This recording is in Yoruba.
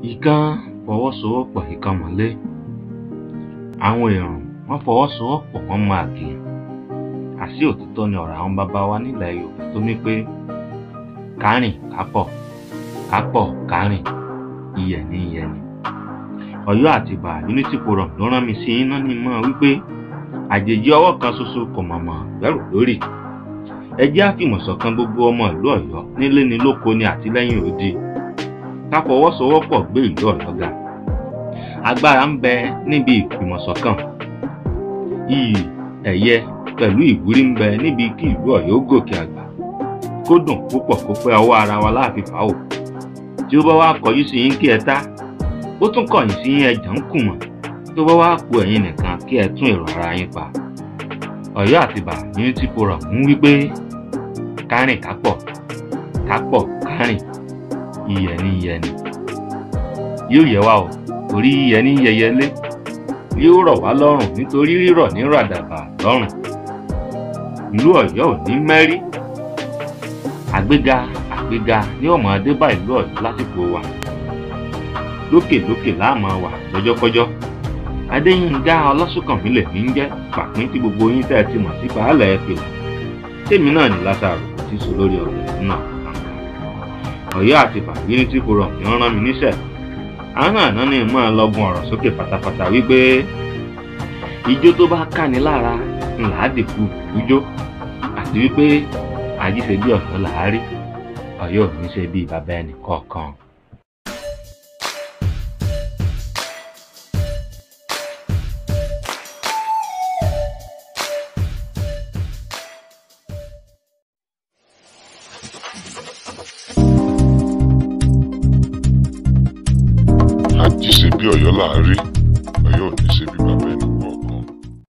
Ìkan fọwọ́sowọ́pọ̀ ìkan mọ́lé. Àwọn èrò wọ́n fọwọ́sowọ́pọ̀ wọ́n mọ àgìyàn. Àṣé òtítọ́ ni ọ̀rọ̀ àwọn bàbá wa nílẹ̀ Yorùbá tó ní pé kárìn kápọ̀, kápọ̀ kárìn, iyẹ̀ ní iyẹ̀ ni. Ọ̀yọ́ Àtìbà Unity Forum ló rán mi sí iná ní mọ́ wípé àjèjì ọwọ́ kan ṣoṣo kò mọ̀mọ́ bẹ̀rù lórí. Ẹ jẹ́ á fìmọ̀ ṣọ̀kan gbogbo ọmọ ìlú Ọ̀yọ́ nílé ni lóko ni àtìlẹ́yìn odi. Ká fọwọ́sowọ́pọ̀ gbé ìlú Ọ̀yọ́ ga. Agbára ń bẹ níbi ìfìmọ̀ṣọ̀kan. Iyì, ẹ̀yẹ pẹ̀lú ìwúrí ń bẹ níbi kí ìlú Ọ̀yọ́ gòkè àgbà. Kó dùn púpọ̀ kó pẹ́ ọwọ́ ara wa láàfin fà ó. Tí ó bá wá kọjú sí yín kí ẹ tá, ó tún kọ̀yìn sí yín ẹjà ń kùmọ̀. Tó bá wá ku ẹ̀yin nìkan kí ẹ tún èrò ara yín pa. Ọ̀yọ́ Àtìbà Unity Forum ń wí pé kárìn kápọ̀, kápọ̀ kárìn, iyẹ̀ ní iyẹ̀ ni. Yóò yẹ wá o, torí iyẹ̀ ní yẹyẹlé. Yóò rọ̀ wá lọ́rùn nítorí rírọ̀ ní ràdàbà lọ́rùn. Ìlú Ọ̀yọ́ ò ní mẹ́rí. Àgbéga àgbéga ní ọmọ adébá ìlú Ọ̀yọ́ lásìkò wa. Lókè lókè la máa wà lọ́jọ́kọ́jọ́. Adéyínká Ọlásùnkànmí lèmi ń jẹ́ pàpín tí gbogbo yín tẹ́ ẹ ti mọ̀ sí baálẹ̀ ẹ̀fẹ̀. Tèmi náà ní Lásárù tí sọ lórí ọ̀rọ̀ náà. Ọ̀yọ́ Àtìbà Unity Forum ni wọ́n rán mi níṣẹ́. Àwọn àná ni máa lọ́gun ọ̀rọ̀ sókè pátápátá wípé ijó tó bá káni lára ńlá dìkú ìjó àti wípé àjíṣe bí Ọ̀yọ́ làárí Ọ̀yọ́ ò ní ṣe bí bàbá ẹnì kọ̀ọ̀kan. Àjíṣe bí Ọ̀yọ́ làárí Ọ̀yọ́ ò ní ṣe bí